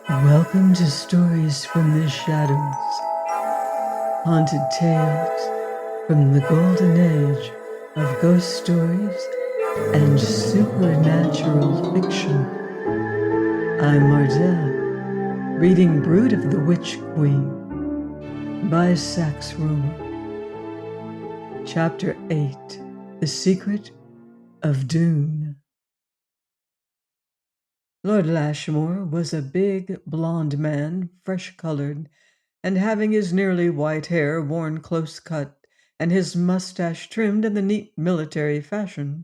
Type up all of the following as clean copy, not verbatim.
Welcome to Stories from the Shadows, haunted tales from the golden age of ghost stories and supernatural fiction. I'm Mardell, reading Brood of the Witch Queen by Sax Rohmer. Chapter 8, The Secret of Dhoon. Lord Lashmore was a big, blond man, fresh-colored, and having his nearly white hair worn close-cut and his mustache trimmed in the neat military fashion.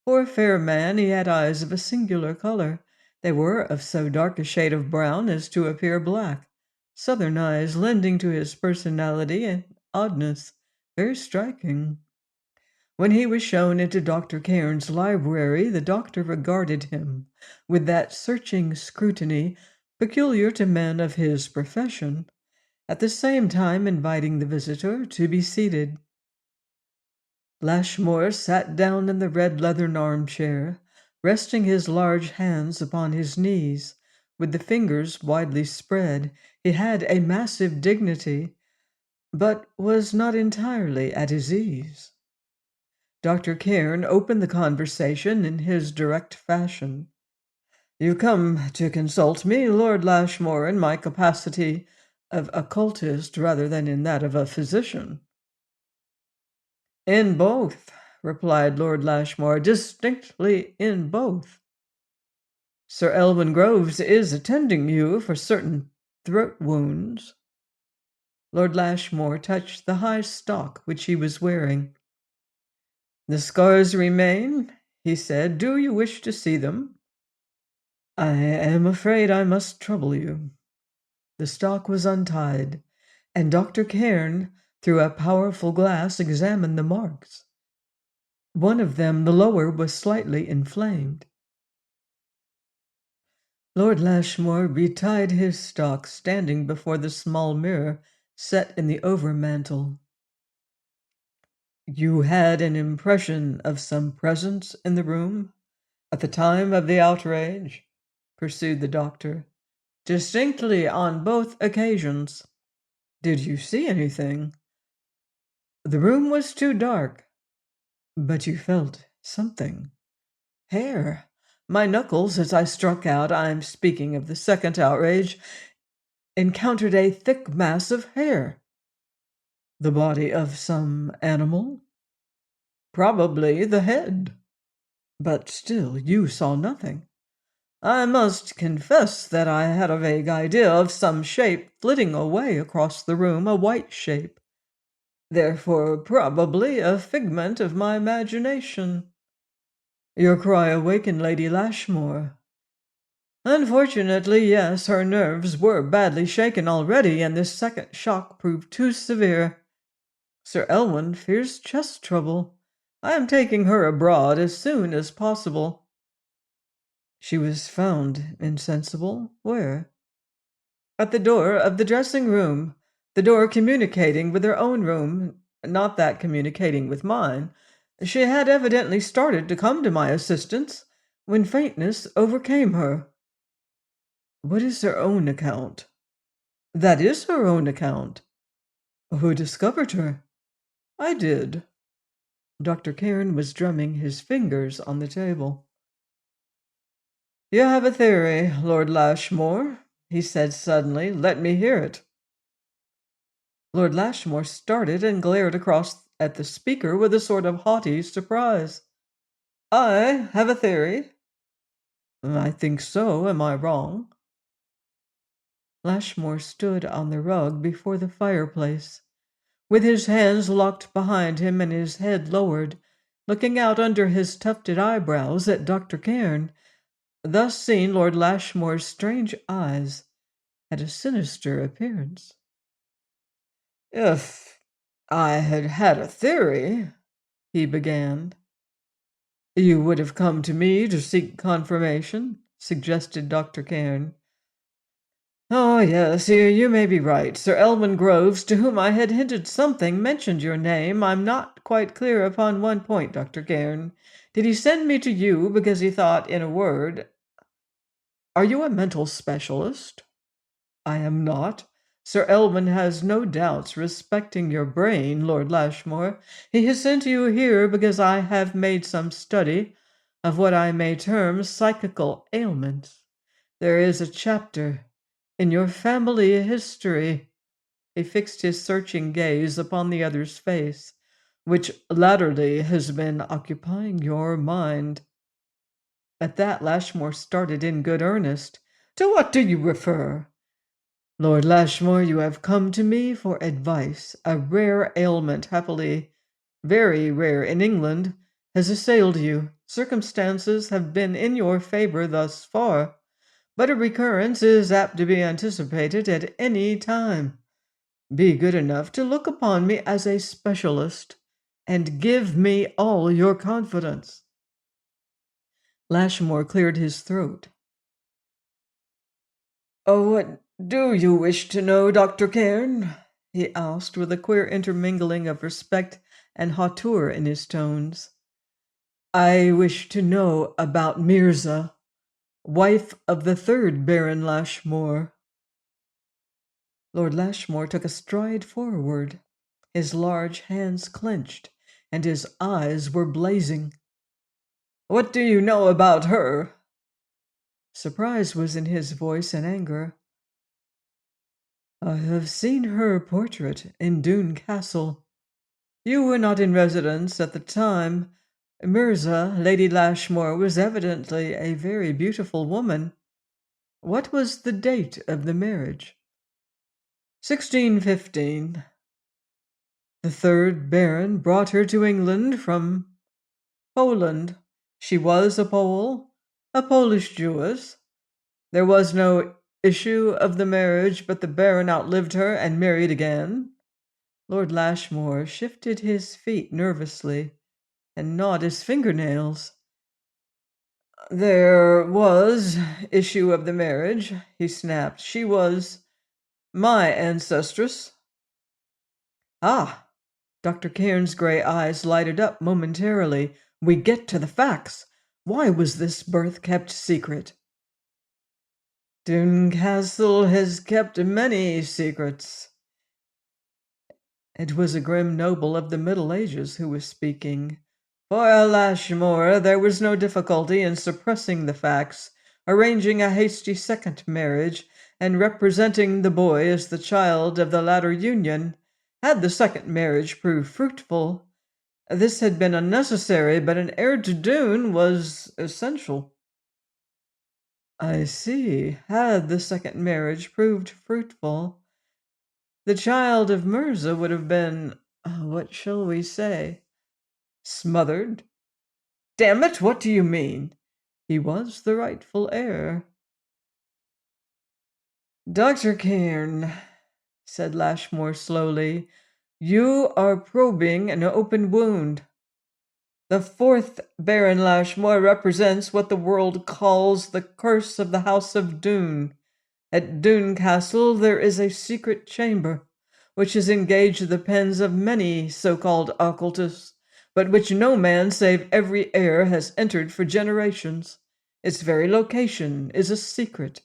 For a fair man, he had eyes of a singular color. They were of so dark a shade of brown as to appear black, southern eyes lending to his personality an oddness very striking. When he was shown into Dr. Cairn's library, the doctor regarded him with that searching scrutiny peculiar to men of his profession, at the same time inviting the visitor to be seated. Lashmore sat down in the red leathern armchair, resting his large hands upon his knees, with the fingers widely spread. He had a massive dignity, but was not entirely at his ease. Dr. Cairn opened the conversation in his direct fashion. "You come to consult me, Lord Lashmore, in my capacity of occultist rather than in that of a physician." "In both," replied Lord Lashmore, "distinctly in both. Sir Elwyn Groves is attending you for certain throat wounds." Lord Lashmore touched the high stock which he was wearing. "The scars remain," he said. "Do you wish to see them?" "I am afraid I must trouble you." The stock was untied, and Dr. Cairn, through a powerful glass, examined the marks. One of them, the lower, was slightly inflamed. Lord Lashmore retied his stock, standing before the small mirror set in the overmantel. "You had an impression of some presence in the room at the time of the outrage?" pursued the doctor. "Distinctly on both occasions." "Did you see anything?" "The room was too dark." "But you felt something?" "Hair. My knuckles, as I struck out, I am speaking of the second outrage, encountered a thick mass of hair." "The body of some animal?" "Probably the head." "But still you saw nothing." "I must confess that I had a vague idea of some shape flitting away across the room, a white shape. Therefore, probably a figment of my imagination." "Your cry awakened Lady Lashmore." "Unfortunately, yes. Her nerves were badly shaken already, and this second shock proved too severe. Sir Elwyn fears chest trouble. I am taking her abroad as soon as possible." "She was found insensible? Where?" "At the door of the dressing-room, the door communicating with her own room, not that communicating with mine. She had evidently started to come to my assistance when faintness overcame her." "What is her own account?" "That is her own account." "Who discovered her?" "I did." Dr. Cairn was drumming his fingers on the table. "You have a theory, Lord Lashmore," he said suddenly. "Let me hear it." Lord Lashmore started and glared across at the speaker with a sort of haughty surprise. "I have a theory?" "I think so. Am I wrong?" Lashmore stood on the rug before the fireplace, with his hands locked behind him and his head lowered, looking out under his tufted eyebrows at Dr. Cairn. Thus seen, Lord Lashmore's strange eyes had a sinister appearance. "If I had had a theory," he began. "You would have come to me to seek confirmation?" suggested Dr. Cairn. "Oh, yes, you may be right. Sir Elwyn Groves, to whom I had hinted something, mentioned your name. I'm not quite clear upon one point, Dr. Cairn. Did he send me to you because he thought, in a word Are you a mental specialist? I am not. Sir Elwyn has no doubts respecting your brain, Lord Lashmore. He has sent you here because I have made some study of what I may term psychical ailments. There is a chapter in your family history. He fixed his searching gaze upon the other's face, which latterly has been occupying your mind. At that, Lashmore started in good earnest. To what do you refer? Lord Lashmore, you have come to me for advice. A rare ailment, happily very rare in England, has assailed you. Circumstances have been in your favor thus far, but a recurrence is apt to be anticipated at any time. Be good enough to look upon me as a specialist, and give me all your confidence. Lashmore cleared his throat. Oh, what do you wish to know, Dr. Cairn? He asked, with a queer intermingling of respect and hauteur in his tones. I wish to know about Mirza, wife of the third Baron Lashmore. Lord Lashmore took a stride forward. His large hands clenched, and his eyes were blazing. What do you know about her? Surprise was in his voice and anger. I have seen her portrait in Dhoon Castle. You were not in residence at the time. Mirza, Lady Lashmore, was evidently a very beautiful woman. What was the date of the marriage? 1615. The third Baron brought her to England from Poland. She was a Pole, a Polish Jewess. There was no issue of the marriage, but the Baron outlived her and married again. Lord Lashmore shifted his feet nervously and gnawed his fingernails. There was issue of the marriage, he snapped. She was my ancestress. Ah! Dr. Cairn's gray eyes lighted up momentarily. We get to the facts. Why was this birth kept secret? Dhoon Castle has kept many secrets. It was a grim noble of the Middle Ages who was speaking. For Lashmore, there was no difficulty in suppressing the facts, arranging a hasty second marriage, and representing the boy as the child of the latter union. Had the second marriage proved fruitful, this had been unnecessary, but an heir to Dhoon was essential. I see. Had the second marriage proved fruitful, the child of Mirza would have been, what shall we say, smothered. Damn it, what do you mean? He was the rightful heir. Dr. Cairn, said Lashmore slowly, you are probing an open wound. The fourth Baron Lashmore represents what the world calls the curse of the House of Dhoon. At Dhoon Castle there is a secret chamber, which has engaged the pens of many so-called occultists, but which no man save every heir has entered for generations. Its very location is a secret.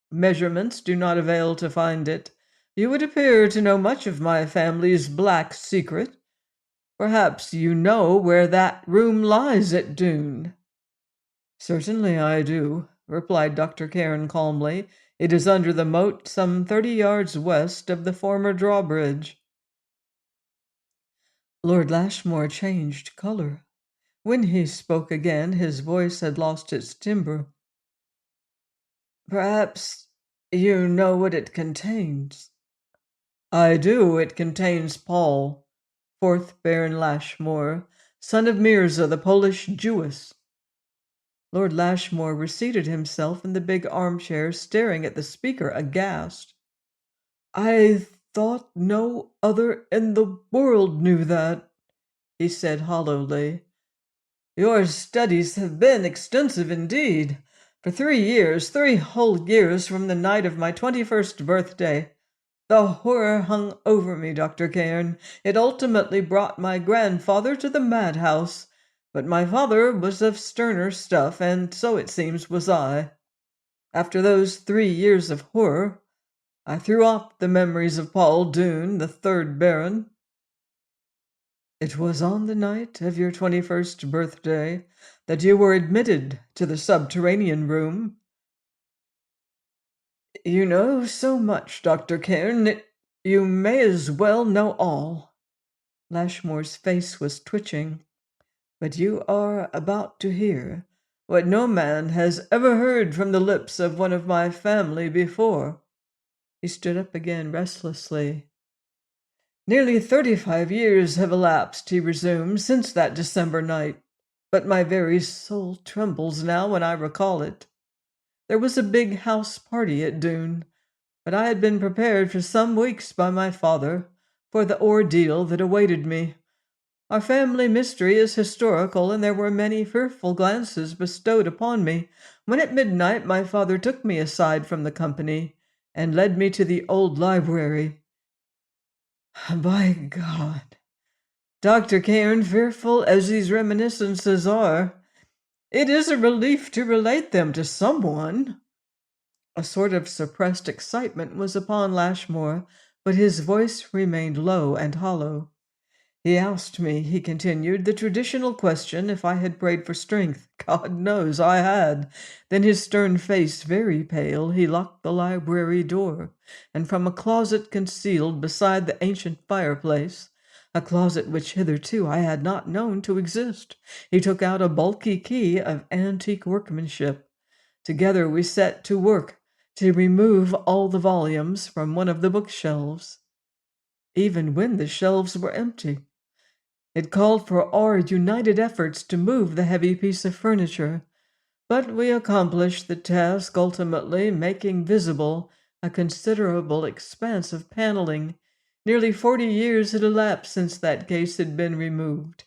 Measurements do not avail to find it. You would appear to know much of my family's black secret. Perhaps you know where that room lies at Dhoon. Certainly I do, replied Dr. Cairn calmly. It is under the moat some 30 yards west of the former drawbridge. Lord Lashmore changed color. When he spoke again, his voice had lost its timbre. Perhaps you know what it contains. I do. It contains Paul, fourth Baron Lashmore, son of Mirza, the Polish Jewess. Lord Lashmore reseated himself in the big armchair, staring at the speaker, aghast. I thought no other in the world knew that, he said hollowly. Your studies have been extensive indeed. For 3 years, 3 whole years from the night of my 21st birthday, the horror hung over me, Dr. Cairn. It ultimately brought my grandfather to the madhouse, but my father was of sterner stuff, and so it seems was I. After those 3 years of horror, I threw off the memories of Paul Dhoon, the third Baron. It was on the night of your 21st birthday that you were admitted to the subterranean room. You know so much, Dr. Cairn, you may as well know all. Lashmore's face was twitching. But you are about to hear what no man has ever heard from the lips of one of my family before. He stood up again restlessly. Nearly 35 years have elapsed, he resumed, since that December night, but my very soul trembles now when I recall it. There was a big house party at Dhoon, but I had been prepared for some weeks by my father for the ordeal that awaited me. Our family mystery is historical, and there were many fearful glances bestowed upon me when at midnight my father took me aside from the company and led me to the old library. By God, Dr. Cairn, fearful as these reminiscences are, it is a relief to relate them to someone. A sort of suppressed excitement was upon Lashmore, but his voice remained low and hollow. He asked me, he continued, the traditional question if I had prayed for strength. God knows I had. Then his stern face very pale, he locked the library door, and from a closet concealed beside the ancient fireplace, a closet which hitherto I had not known to exist, he took out a bulky key of antique workmanship. Together we set to work to remove all the volumes from one of the bookshelves, even when the shelves were empty. It called for our united efforts to move the heavy piece of furniture, but we accomplished the task, ultimately making visible a considerable expanse of paneling. Nearly 40 years had elapsed since that case had been removed,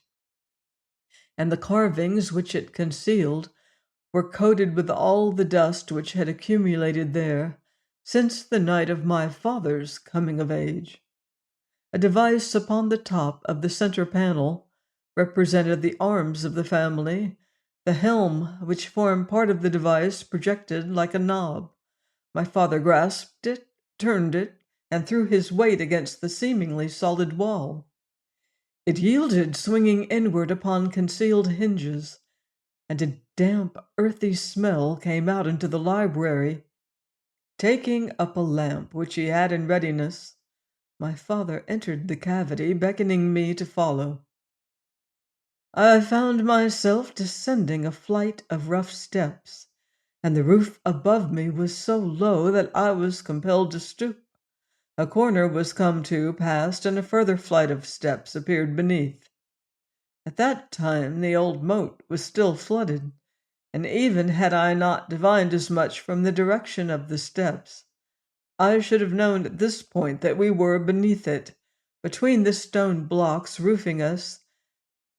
and the carvings which it concealed were coated with all the dust which had accumulated there since the night of my father's coming of age. A device upon the top of the center panel represented the arms of the family. The helm, which formed part of the device, projected like a knob. My father grasped it, turned it, and threw his weight against the seemingly solid wall. It yielded, swinging inward upon concealed hinges, and a damp, earthy smell came out into the library. Taking up a lamp which he had in readiness, my father entered the cavity, beckoning me to follow. I found myself descending a flight of rough steps, and the roof above me was so low that I was compelled to stoop. A corner was come to, past, and a further flight of steps appeared beneath. At that time the old moat was still flooded, and even had I not divined as much from the direction of the steps, I should have known at this point that we were beneath it. Between the stone blocks roofing us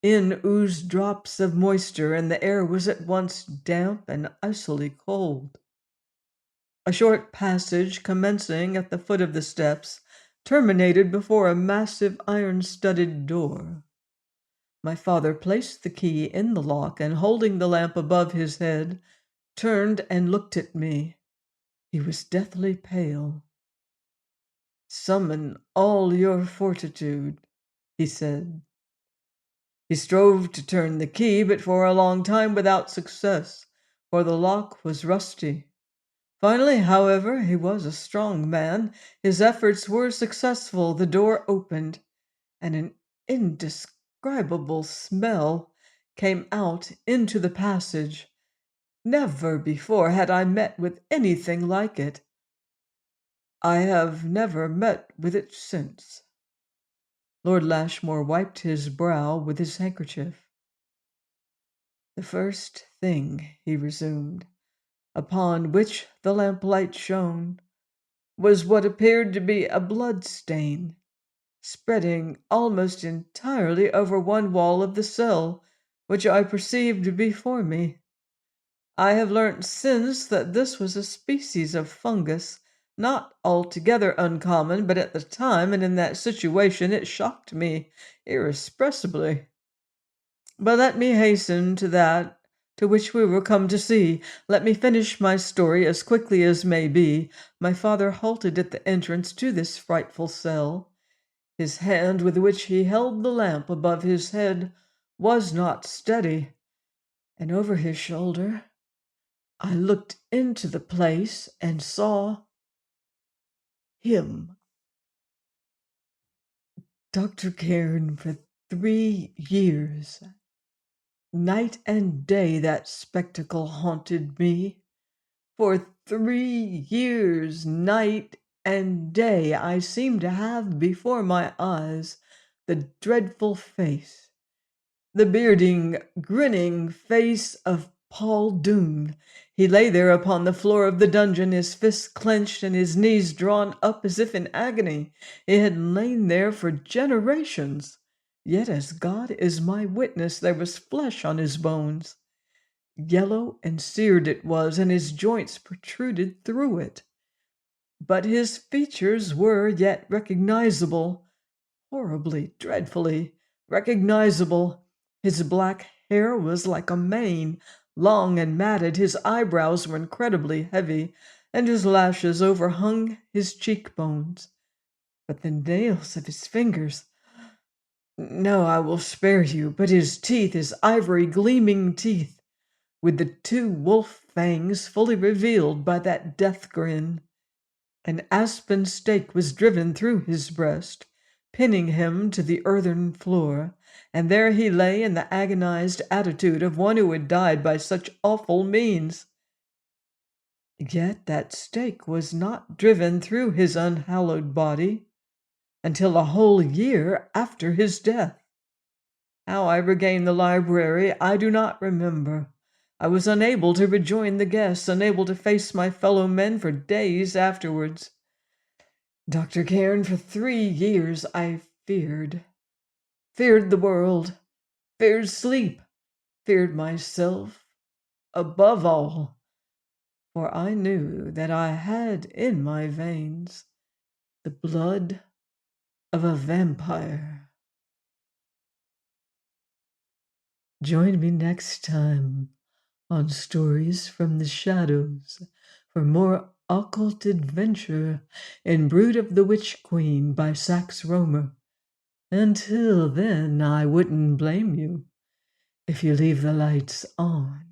in oozed drops of moisture, and the air was at once damp and icily cold. A short passage, commencing at the foot of the steps, terminated before a massive iron-studded door. My father placed the key in the lock, and holding the lamp above his head, turned and looked at me. He was deathly pale. "Summon all your fortitude," he said. He strove to turn the key, but for a long time without success, for the lock was rusty. Finally, however, he was a strong man. His efforts were successful. The door opened, and an indescribable smell came out into the passage. Never before had I met with anything like it. I have never met with it since. Lord Lashmore wiped his brow with his handkerchief. The first thing, he resumed, upon which the lamplight shone, was what appeared to be a blood stain, spreading almost entirely over one wall of the cell, which I perceived before me. I have learnt since that this was a species of fungus, not altogether uncommon, but at the time and in that situation it shocked me irrepressibly. But let me hasten to to which we were come to see. Let me finish my story as quickly as may be. My father halted at the entrance to this frightful cell. His hand with which he held the lamp above his head was not steady, and over his shoulder I looked into the place and saw him. Dr. Cairn, for 3 years, night and day that spectacle haunted me. For 3 years, night and day, I seemed to have before my eyes the dreadful face, the bearding, grinning face of Paul Dhoon. He lay there upon the floor of the dungeon, his fists clenched and his knees drawn up as if in agony. He had lain there for generations, yet as God is my witness, there was flesh on his bones. Yellow and seared it was, and his joints protruded through it. But his features were yet recognizable, horribly, dreadfully recognizable. His black hair was like a mane, long and matted. His eyebrows were incredibly heavy, and his lashes overhung his cheekbones. But the nails of his fingers— no, I will spare you, but his teeth, his ivory gleaming teeth, with the 2 wolf fangs fully revealed by that death grin. An aspen stake was driven through his breast, pinning him to the earthen floor, and there he lay in the agonized attitude of one who had died by such awful means. Yet that stake was not driven through his unhallowed body until a whole year after his death. How I regained the library I do not remember. I was unable to rejoin the guests, unable to face my fellow men for days afterwards. Dr. Cairn, for 3 years I feared the world, feared sleep, feared myself above all, for I knew that I had in my veins the blood of a vampire. Join me next time on Stories from the Shadows for more occult adventure in Brood of the Witch Queen by Sax Rohmer. Until then, I wouldn't blame you if you leave the lights on.